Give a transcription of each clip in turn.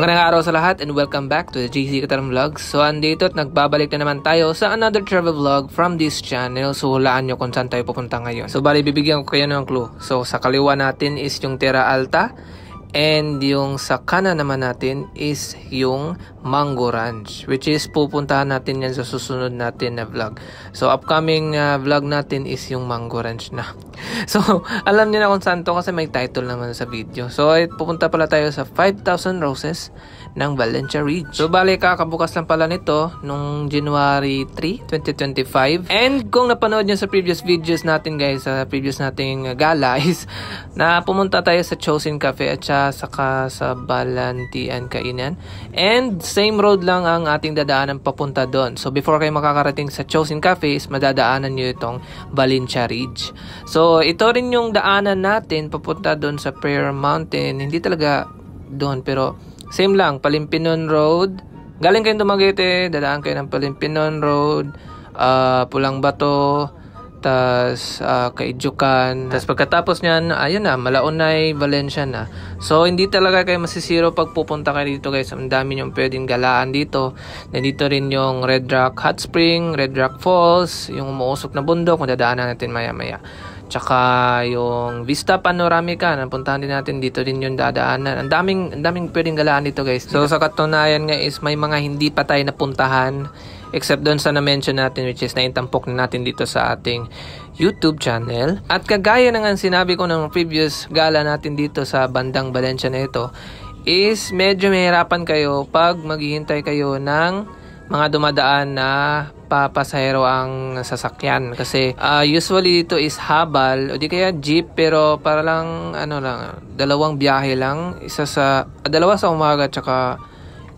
Magandang araw sa lahat and welcome back to the JC Katarang Vlogs. So andito at nagbabalik na naman tayo sa another travel vlog from this channel. So hulaan nyo kung saan tayo pupunta ngayon. So bali bibigyan ko kayo ng clue. So sa kaliwa natin is yung Terra Alta. And yung sa kanan naman natin is yung Mango Ranch, which is pupuntahan natin yan sa susunod natin na vlog. So upcoming vlog natin is yung Mango Ranch na. So alam niyo na kung saan to kasi may title naman sa video. So pupunta pala tayo sa 5,000 Roses ng Valencia Ridge. So bali kakabukas lang pala nito nung January 3, 2025. And kung napanood niyo sa previous videos natin guys, sa previous nating gala is na pumunta tayo sa Chosin Cafe at saka sa Balantian Kainan. And same road lang ang ating dadaanan papunta doon. So before kayo makakarating sa Chosin Cafe is madadaanan niyo itong Valencia Ridge. So ito rin yung daanan natin papunta doon sa Prayer Mountain. Hindi talaga doon pero same lang, Palimpinon Road. Galing kayong Dumaguete, dadaan kayo ng Palimpinon Road, Pulang Bato, tas Kaijukan. Tas pagkatapos niyan, ayun na, Malaonay, Valencia na. So hindi talaga kayo masisiro pag pupunta kayo dito guys. Ang dami yung pwedeng galaan dito. Nandito rin yung Red Rock Hot Spring, Red Rock Falls, yung umuusok na bundok, kung dadaanan natin maya maya. Tsaka yung Vista Panoramica, napuntahan din natin dito din yung dadaanan. Ang daming pwedeng galaan dito guys. So sa katunayan nga is may mga hindi pa tayo napuntahan except doon sa na-mention natin which is naitampok na natin dito sa ating YouTube channel. At kagaya na nga sinabi ko ng previous gala natin dito sa bandang Valencia na ito is medyo mahirapan kayo pag maghihintay kayo ng mga dumadaan na papasahero ang sasakyan kasi usually dito is habal o di kaya jeep pero para lang dalawang biyahe lang, dalawa sa umaga tsaka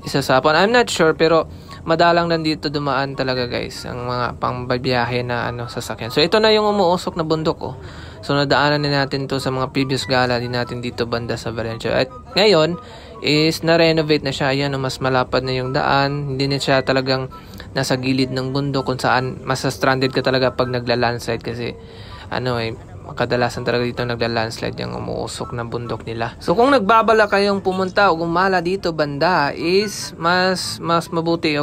isa sa hapon. I'm not sure pero madalang nandito dumaan talaga guys ang mga pangbabiyahe na sasakyan. So ito na yung umuusok na bundok So nadaanan na natin to sa mga previous gala din natin dito banda sa Valencia. At ngayon is na-renovate na siya. Yan, mas malapad na yung daan. Hindi na siya talagang nasa gilid ng bundok kung saan masa-stranded ka talaga pag nagla-landslide kasi kadalasan talaga dito nagla-landslide yung umuusok na bundok nila. So kung nagbabala kayong pumunta o gumala dito banda is mas mabuti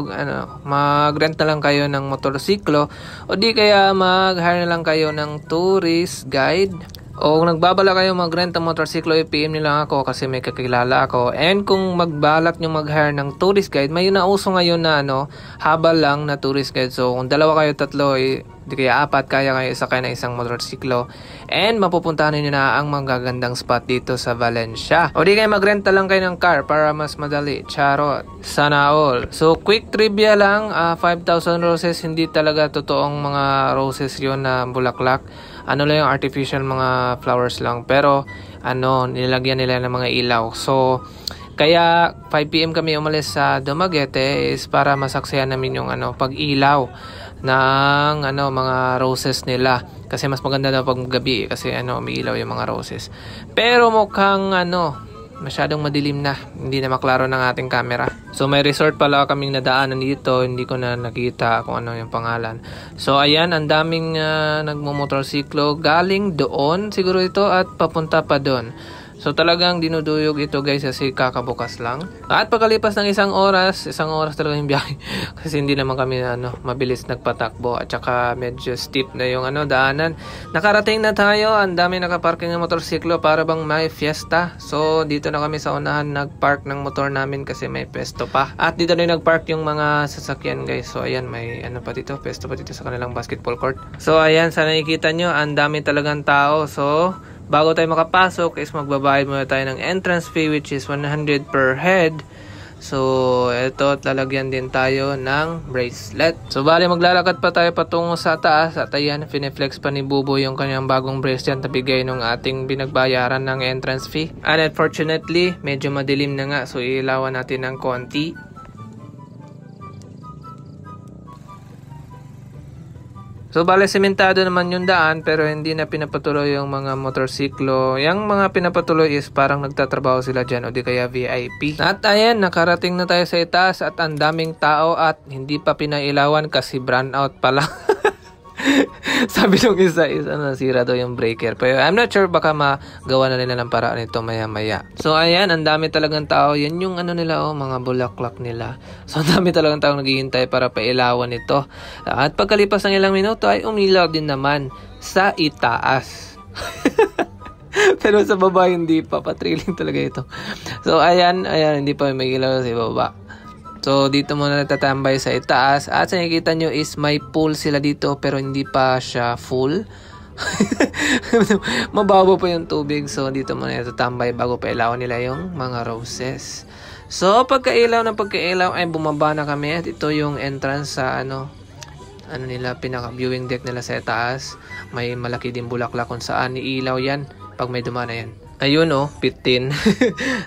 mag-rent na lang kayo ng motorsiklo o di kaya mag-hire na lang kayo ng tourist guide. O kung nagbabala kayo mag-rent ng motorsiklo, i-PM nila ako kasi may kakilala ako. And kung magbalak nyo mag-hire ng tourist guide, may nauso ngayon na habal lang na tourist guide. So kung dalawa kayo, tatlo, di kaya apat, kaya kayo sakay na isang motorsiklo. And mapupuntahan nyo na ang magagandang spot dito sa Valencia. O di kaya mag-renta lang kayo ng car para mas madali. Charot. Sana all. So quick trivia lang, 5,000 roses, hindi talaga totoong mga roses yun na bulaklak. Lang yung artificial mga flowers lang. Pero, nilagyan nila ng mga ilaw. So, kaya 5 PM kami umalis sa Dumaguete is para masaksihan namin yung pag-ilaw ng mga roses nila. Kasi mas maganda daw pag gabi kasi may ilaw yung mga roses. Pero mukhang masyadong madilim na. Hindi na maklaro ng ating camera. So may resort pala kaming nadaanan dito. Hindi ko na nakita kung yung pangalan. So ayan, ang daming nagmumotorsiklo galing doon siguro ito at papunta pa doon. So talagang dinuduyog ito guys kasi kakabukas lang. At pagkalipas ng isang oras talaga yung biyahe. Kasi hindi naman kami mabilis nagpatakbo. At saka medyo steep na yung daanan. Nakarating na tayo. Ang dami nakaparking ng motorsiklo para bang may fiesta. So dito na kami sa unahan nagpark ng motor namin kasi may pesto pa. At dito na nagpark yung mga sasakyan guys. So ayan, may pa dito, pesto pa dito sa kanilang basketball court. So ayan, sana nakikita nyo, ang dami talagang tao. So bago tayo makapasok is magbabayad muna tayo ng entrance fee which is 100 per head. So ito, lalagyan din tayo ng bracelet. So bali maglalakad pa tayo patungo sa taas. At ayan, fineflex pa ni Bubo yung kanyang bagong bracelet na bigay nung ating binagbayaran ng entrance fee. And unfortunately, medyo madilim na nga. So ilawan natin ng konti. So bale sementado naman yung daan pero hindi na pinapatuloy yung mga motorsiklo. Yung mga pinapatuloy is parang nagtatrabaho sila dyan o di kaya VIP. At ayan, nakarating na tayo sa itaas at ang daming tao at hindi pa pinailawan kasi brownout pala. Sabi nung isa is nasira daw yung breaker. Pero I'm not sure, baka magawa na nila ng paraan nito maya-maya. So ayan, ang dami talagang tao. Yan yung nila, mga bulaklak nila. So ang dami talagang tao naghihintay para pailawan ito. At pagkalipas ng ilang minuto ay umilaw din naman sa itaas. Pero sa baba hindi pa, patriling talaga ito. So ayan, hindi pa may ilaw sa baba. So dito muna natatambay sa itaas. At sa nakikita nyo is may pool sila dito pero hindi pa siya full. Mababaw pa yung tubig. So dito muna natatambay bago pa ilawan nila yung mga roses. So pagkailaw ay bumaba na kami. At ito yung entrance sa nila, pinaka viewing deck nila sa itaas. May malaki din bulaklak kung saan iilaw yan pag may dumana yan. Ayun pitin.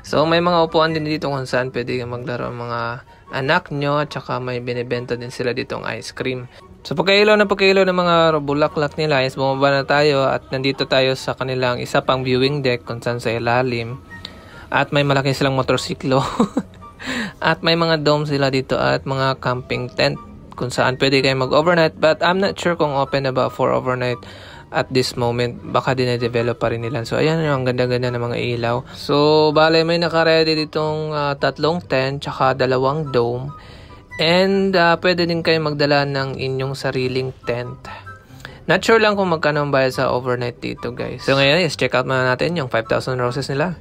So may mga upuan din dito kung saan pwede maglaro ang mga anak nyo, at saka may binibenta din sila ditong ice cream. So pagkailaw ng mga bulaklak nila is bumaba na tayo at nandito tayo sa kanilang isa pang viewing deck kung saan sa ilalim. At may malaki silang motorsiklo. At may mga dome sila dito at mga camping tent kung saan pwede kayo mag-overnight, but I'm not sure kung open na ba for overnight at this moment. Baka dine-develop pa rin nila. So ayan yung ganda-ganda ng mga ilaw. So bale may naka-ready ditong 3 tent tsaka 2 dome. And pwede din kayo magdala ng inyong sariling tent. Not sure lang kung magkano ang bayad sa overnight dito, guys. So ngayon is check out muna natin yung 5,000 roses nila.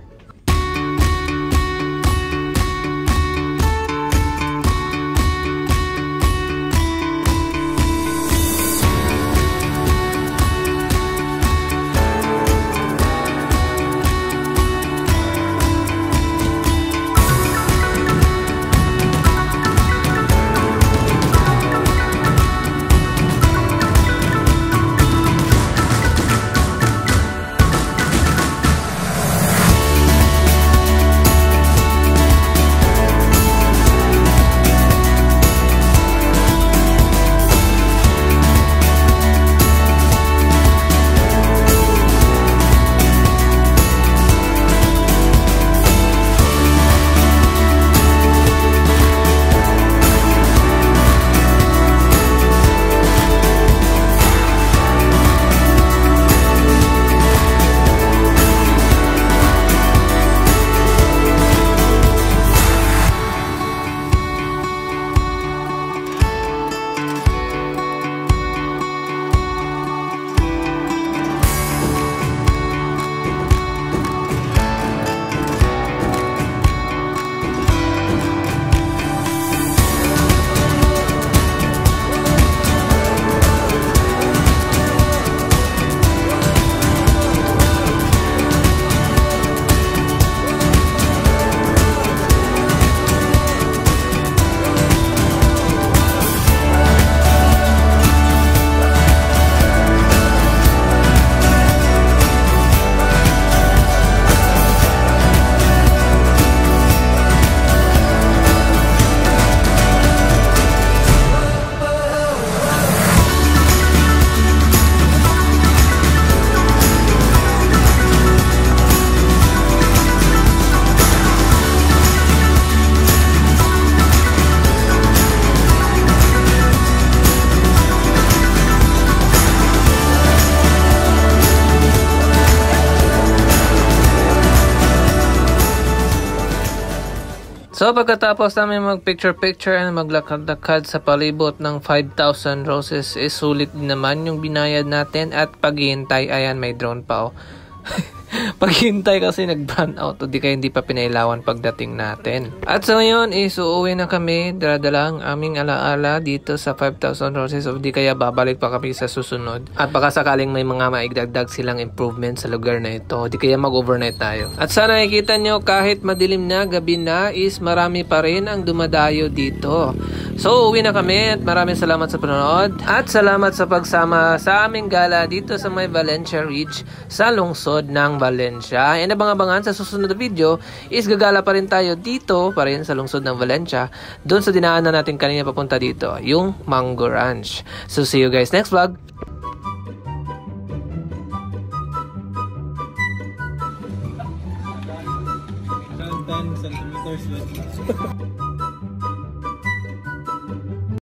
So pagkatapos namin mag-picture-picture and maglakad-lakad sa palibot ng 5,000 roses, is sulit din naman yung binayad natin at paghihintay. Ayan, may drone pa paghihintay kasi nag-burn out o di kaya hindi pa pinailawan pagdating natin. At so ngayon is uuwi na kami, dala-dala ang aming alaala dito sa 5,000 roses o di kaya babalik pa kami sa susunod. At baka sakaling may mga maigdagdag silang improvement sa lugar na ito o di kaya mag-overnight tayo. At sana nakikita nyo kahit madilim na, gabi na, is marami pa rin ang dumadayo dito. So uuwi na kami at maraming salamat sa panonood at salamat sa pagsama sa aming gala dito sa may Valencia Ridge sa lungsod ng Valencia. And abang-abangan sa susunod na video is gagala pa rin tayo dito pa rin sa lungsod ng Valencia, doon sa dinaanan natin kanina papunta dito, yung Mango Ranch. So see you guys next vlog. 10 centimeters.